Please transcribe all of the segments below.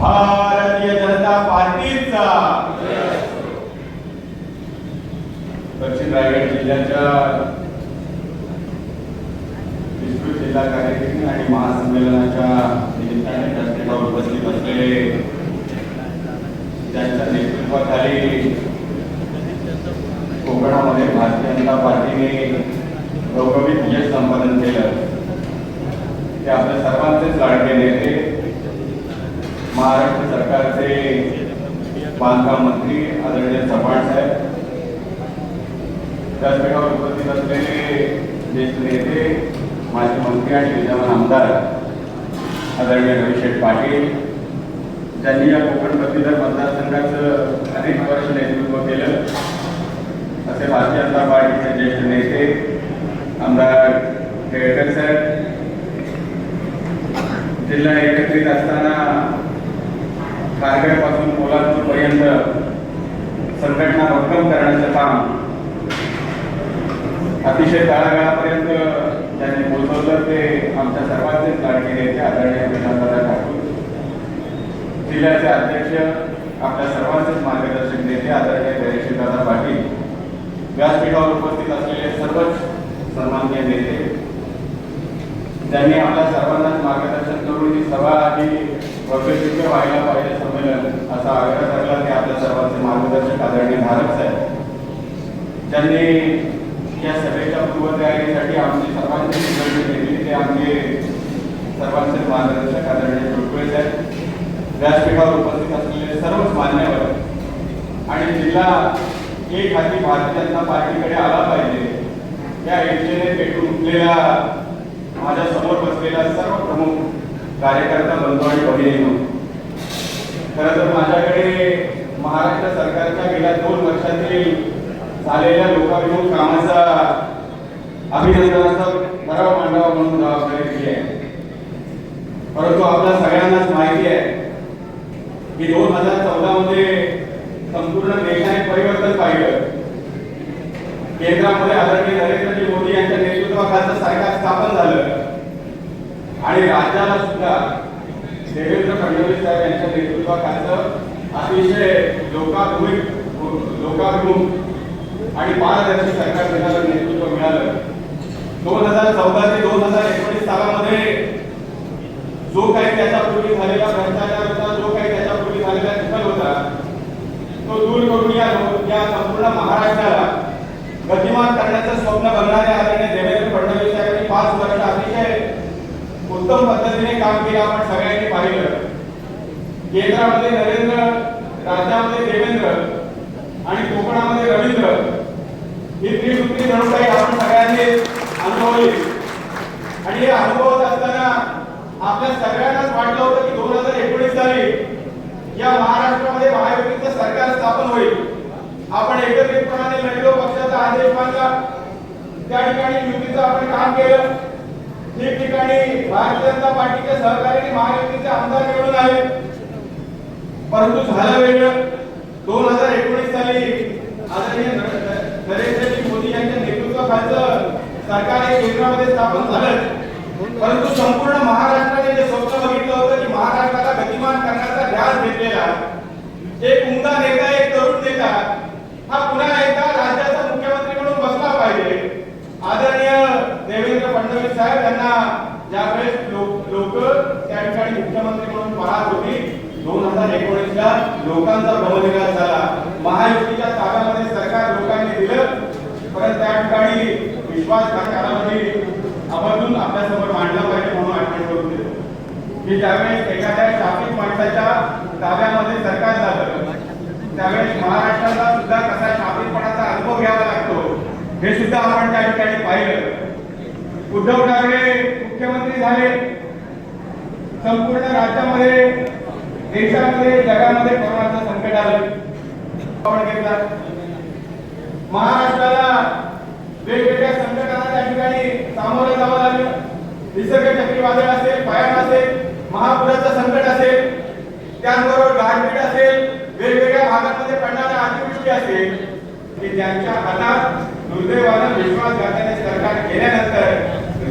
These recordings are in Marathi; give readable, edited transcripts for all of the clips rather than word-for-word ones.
भारतीय जनता पार्टीचा दक्षिण रायगड जिल्ह्याच्या विस्तृत जिल्हा कार्यकारिणी आणि महासंमेलनाच्या निमित्ताने व्यासपीठावर उपस्थित असलेले त्यांच्या नेतृत्वाखाली कोकणामध्ये भारतीय जनता पार्टीने घवघवीत यश संपादन केलं ते आपल्या सर्वांचेच लाडके नेते महाराष्ट्र सरकारचे बांधकाम मंत्री आदरणीय चव्हाण साहेब, व्यासपीठावर उपस्थित असलेले ज्येष्ठ नेते माजी मंत्री आणि विद्यमान आमदार आदरणीय रविशेठ पाटील, ज्यांनी या कोकण पदवीधर मतदारसंघाचं अनेक वर्ष नेतृत्व केलं, असे भारतीय जनता पार्टीचे ज्येष्ठ नेते आमदार केळकर साहेब, जिल्हा एकत्रित असताना कारगडपासून पोलादपूरपर्यंत संघटना भक्कम करण्याचं काम अतिशय तळागाळापर्यंत ज्यांनी पोहोचवलं ते आमच्या सर्वांचेच लाडके नेते आदरणीय विनादादा ठाकूर, जिल्ह्याचे अध्यक्ष आपल्या सर्वांचेच मार्गदर्शक नेते आदरणीय धैर्यशीलदादा पाटील, व्यासपीठावर उपस्थित असलेले सर्वच सन्माननीय नेते ज्यांनी आपल्या सर्वांनाच मार्गदर्शन करून ही सभा ही भव्यदिव्य व्हायला पाहिजे संमेलन असा आग्रह धरला ते आपल्या सर्वांचे मार्गदर्शक आदरणीय धारक साहेब, ज्यांनी या सभेच्या पूर्वतयारीसाठी आमची सर्वांची निवडणूक केली ते आमचे सर्वांचे मार्गदर्शक आदरणीय टोटवे साहेब, व्यासपीठावर उपस्थित असलेले सर्वच मान्यवर आणि जिल्हा एक हाती भारतीय जनता पार्टीकडे आला पाहिजे या इच्छेने पेटून उठलेला माझ्या समोर बसलेला सर्व प्रमुख कार्यकर्ता बंधू आणि भगिनींनो, खरं तर माझ्याकडे महाराष्ट्र सरकारच्या गेल्या 2 वर्षातील झालेल्या लोकाभिमुख कामाचा अभिनंदनाचा ठराव मांडावा म्हणून जबाबदारी दिली आहे. परंतु आपल्या सगळ्यांनाच माहिती आहे की 2014 मध्ये संपूर्ण देशाने परिवर्तन पाहिलं. केंद्रामध्ये आदरणीय नरेंद्रजी मोदी यांच्या नेतृत्वाखालचं सरकार स्थापन झालं आणि राज्याला सुद्धा देवेंद्र फडणवीस साहेब यांच्या नेतृत्वाखालचं अतिशय लोकाभिमुख आणि पारदर्शी सरकार देणारं नेतृत्व मिळालं. 2014 ते 2019 सालामध्ये जो काही त्याच्यापूर्वी झालेला भ्रष्टाचार होता, जो काही त्याच्यापूर्वी झालेला चिखल होता, तो दूर करून या संपूर्ण महाराष्ट्राला गतिमान करण्याचं स्वप्न बघणारे आदरणीय देवेंद्र फडणवीस यांनी 5 वर्ष अतिशय उत्तम पद्धतीने काम केलं. आपण सगळ्यांनी पाहिलं. केंद्रामध्ये नरेंद्र, राज्यामध्ये देवेंद्र आणि कोकणामध्ये रवींद्र ही त्रिसूत्री जणूकाही आपण सगळ्यांनी अनुभवली आणि हे अनुभवत असताना आपल्या सगळ्यांनाच वाटलं होतं की 2019 साली या महाराष्ट्रामध्ये महायुतीचं सरकार स्थापन होईल. आपण एकत्रितपणाने लढलो, पक्षाचा आदेश मानला, त्या ठिकाणी युतीचं आपण काम केलं, ठिकठिकाणी भारतीय जनता पार्टीच्या सहकार्याने महायुतीचे आमदार निवडून आले. परंतु झालं वेगळं. 2019 साली आदरणीय नरेंद्रजी मोदी यांच्या नेतृत्वाखालचं सरकार हे केंद्रामध्ये स्थापन झालं. परंतु संपूर्ण महाराष्ट्राने जे स्वप्न बघितलं होतं की महाराष्ट्राला गतिमान करण्याचा ध्यास घेतलेला एक उमदा नेता, एक तरुण नेता हा पुन्हा एकदा राज्याचा मुख्यमंत्री म्हणून बसला पाहिजे. आदरणीय देवेंद्र फडणवीस साहेब यांना ज्यावेळेस लोक त्या ठिकाणी मुख्यमंत्री म्हणून पाहत होती, 2019 ला लोकांचा भ्रमनिराश झाला. महायुतीच्या ताब्यामध्ये सरकार लोकांनी दिलं, परंतु त्या ठिकाणी विश्वासघात कालावधी आवर्जून आपल्यासमोर मांडला पाहिजे म्हणून आठवण करून देतो की ज्यावेळेस एखाद्या शासित माणसाच्या ताब्यामध्ये सरकार झालं त्यावेळेस महाराष्ट्राला सुद्धा कसा शापितपणाचा अनुभव घ्यावा लागतो हे सुद्धा आपण त्या ठिकाणी पाहिलं. उद्धव ठाकरे मुख्यमंत्री झाले. संपूर्ण राज्यामध्ये, देशामध्ये, जगामध्ये कोरोनाचं संकट आलं. आपण घेतला. महाराष्ट्राला वेगवेगळ्या संकटांना त्या ठिकाणी सामोरं जावं लागलं. निसर्ग चक्रीवादळ असेल, भयान असेल, महापुराचं संकट असेल, त्याचबरोबर गारपीट असेल, वेगवेगळ्या भागांमध्ये पडणाऱ्या अतिवृष्टी असेल की ज्यांच्या हातात दुर्दैवानं विश्वासघाताने सरकार केल्यानंतर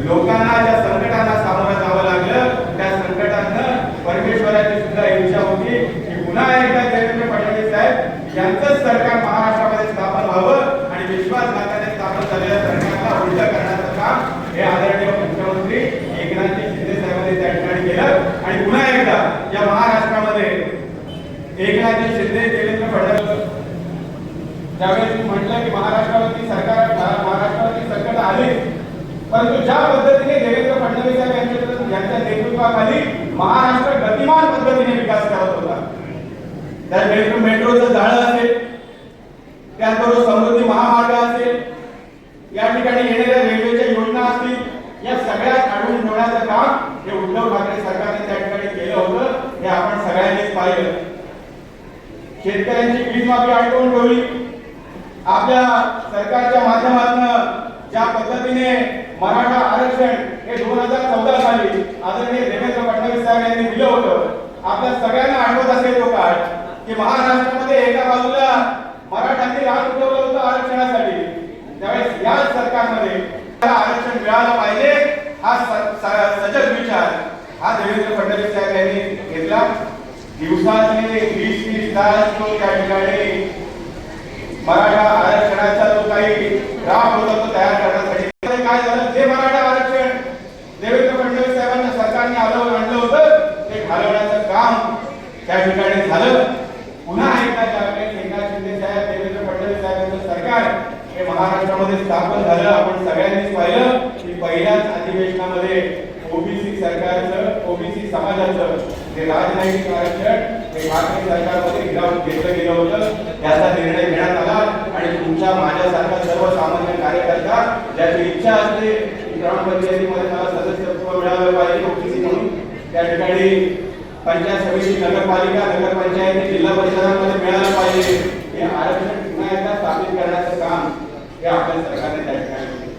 लोकांना ज्या संकटांना सामोरं जावं लागलं त्या संकटांना परमेश्वर देशभराची सुद्धा इच्छा होती की पुन्हा एकदा देवेंद्र फडणवीस साहेब यांचंच सरकार महाराष्ट्रामध्ये स्थापन व्हावं आणि विश्वासघाताने स्थापन झालेल्या सरकारला उलट करण्याचं काम हे आदरणीय मुख्यमंत्री एकनाथ शिंदे साहेबांनी त्या ठिकाणी केलं आणि पुन्हा एकदा या महाराष्ट्रामध्ये एकनाथ शिंदे देवेंद्र फडणवीस ज्यावेळेस म्हटलं की महाराष्ट्रावरती संकट आले, परंतु ज्या पद्धतीने देवेंद्र फडणवीस साहेब यांच्या नेतृत्वाखाली महाराष्ट्र गतिमान पद्धतीने विकास करत होता, त्या मेट्रोचं जाळं असेल, त्याचबरोबर समृद्धी महामार्ग असेल, या ठिकाणी येणाऱ्या रेल्वेच्या योजना असतील, या सगळ्या काढून ठेवण्याचं काम हे उद्धव ठाकरे सरकारने त्या ठिकाणी केलं होतं. हे आपण सगळ्यांनीच पाहिलं. शेतकऱ्यांची वीज माफी अटकवून ठेवली. आपल्या सरकारच्या माध्यमातून ज्या पद्धतीने मराठा आरक्षण हे 2014 साली आदरणीय देवेंद्र फडणवीस साहेब यांनी दिलं होतं. आपल्या सगळ्यांना आठवत असेल तो काळ की महाराष्ट्रामध्ये एका बाजूला मराठ्यांनी राज उठवलं होतं आरक्षणासाठी, त्यावेळेस या सरकारमध्ये आरक्षण मिळालं पाहिजे हा सजग विचार हा देवेंद्र फडणवीस साहेब यांनी घेतला. दिवसाचे 20-30 तास तो त्या ठिकाणी मराठा आरक्षणाचा जो काही ड्राफ्ट होता तो तयार करण्यासाठी काय झालं, जे मराठा आरक्षण देवेंद्र फडणवीस साहेबांच्या सरकारने आणलं होतं ते घालवण्याचं काम त्या ठिकाणी झालं. पुन्हा एकदा ज्यावेळेस एकनाथ शिंदे साहेब देवेंद्र फडणवीस साहेबांचं सरकार हे महाराष्ट्रामध्ये स्थापन झालं, आपण सगळ्यांनीच पाहिलं की पहिल्याच अधिवेशनामध्ये ओबीसी सरकारचं ओबीसी समाजाचं जे राजनैतिक आरक्षण हे भारतीय सरकारमध्ये घेतलं गेलं होतं. त्याचा निर्णय घेण्यात आला आणि तुमच्या माझ्यासारखा सर्वसामान्य कार्यकर्ता ज्याची इच्छा असते की ग्रामपंचायतीमध्ये मला सदस्यत्व मिळालं पाहिजे ओबीसी म्हणून, त्या ठिकाणी पंचायत समिती, नगरपालिका, नगरपंचायती, जिल्हा परिषदांमध्ये मिळालं पाहिजे, हे आरक्षण पुन्हा एकदा स्थापित करण्याचं काम हे आपल्या सरकारने त्या ठिकाणी केलं.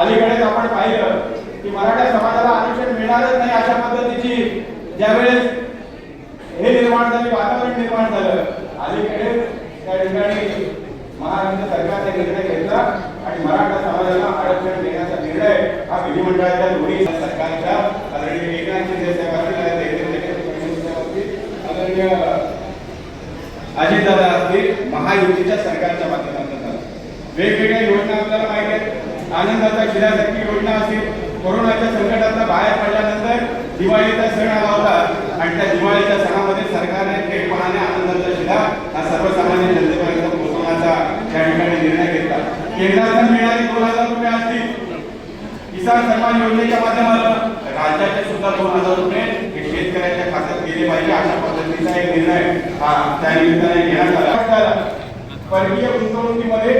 अलीकडेच आपण पाहिलं की मराठा समाजाला आरक्षण मिळणारच नाही अशा पद्धतीची ज्यावेळेस हे निर्माण झाले, वातावरण निर्माण झालं, अलीकडे त्या ठिकाणी महाराष्ट्र सरकारने निर्णय घेतला आणि मराठा समाजाला आरक्षण देण्याचा निर्णय हा विधिमंडळाच्या दोन्ही सरकारच्या आदरणीय एकनाथ शिंदे साहेबांनी, देवेंद्र फडणवीस साहेबांनी, आदरणीय अजितदादा असतील महायुतीच्या सरकारच्या माध्यमातून झाला. वेगवेगळ्या योजना आपल्याला माहिती आहेत. आनंदाचा शिरासारखी योजना असेल, कोरोनाच्या संकटातून बाहेर पडल्यानंतर दिवाळीचा सण आला होता आणि त्या दिवाळीच्या सणामध्ये सरकारने थेटपणाने आनंदाचा शिधा हा सर्वसामान्य जनतेपर्यंत पोहोचवण्याचा त्या ठिकाणी निर्णय घेतला. केंद्रातून मिळणारे 2000 रुपये असतील, किसान सन्मान योजनेच्या माध्यमातून राज्याचे सुद्धा 2000 रुपये हे शेतकऱ्यांच्या खात्यात गेले पाहिजे अशा पद्धतीचा एक निर्णय हा त्या निमित्ताने घेण्यात आला. परकीय गुंतवणुकीमध्ये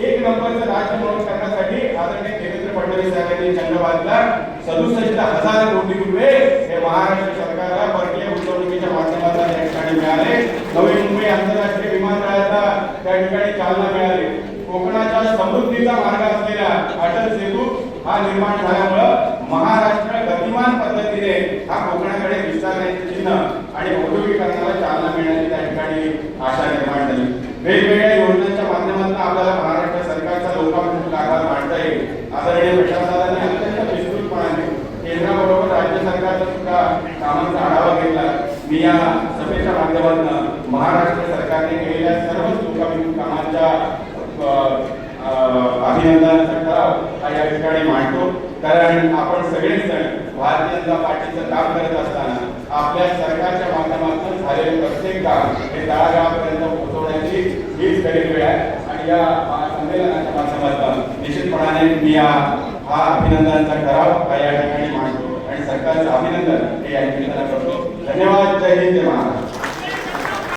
एक नंबरचं राज्य म्हणून करण्यासाठी आदरणीय देवेंद्र फडणवीस साहेबांनी चंद्रबादला 67,000 कोटी रुपये हे महाराष्ट्र सरकारला परकीय गुंतवणुकीच्या माध्यमातून त्या ठिकाणी मिळाले. नवी मुंबई आंतरराष्ट्रीय विमानतळाला त्या ठिकाणी चालना मिळाली. कोकणाच्या समृद्धीचा मार्ग असलेला अटल सेतू हा निर्माण झाल्यामुळं महाराष्ट्र गतिमान पद्धतीने हा कोकणाकडे विस्तारण्याचे चिन्ह आणि औद्योगिकरणाला चालना मिळण्याची त्या ठिकाणी आशा निर्माण झाली. वेगवेगळ्या योजनांच्या माध्यमातून आपल्याला महाराष्ट्र सरकारचा लोकाभिमुख कारभार मांडता येईल. आदरणीय प्रशासनाने अत्यंत विस्तृतपणाने केंद्राबरोबर राज्य सरकारचा सुद्धा कामांचा आढावा घेतला. मी या सभेच्या माध्यमातून महाराष्ट्र सरकारने केलेल्या सर्वच लोकाभिमुख कामांच्या अभिनंदनाचा ठराव हा या ठिकाणी मांडतो. कारण आपण सगळेच जण भारतीय जनता पार्टीचं काम करत असताना आपल्या सरकारच्या माध्यमातून झालेले प्रत्येक काम हे तळागाळापर्यंत पोहोचवण्याची हीच खरी वेळ आहे आणि या संमेलनाच्या माध्यमातून निश्चितपणाने मी हा अभिनंदनाचा ठराव हा या ठिकाणी मांडतो आणि सरकारचं अभिनंदन हे या ठिकाणी करतो. धन्यवाद. जय हिंद, जय महाराष्ट्र.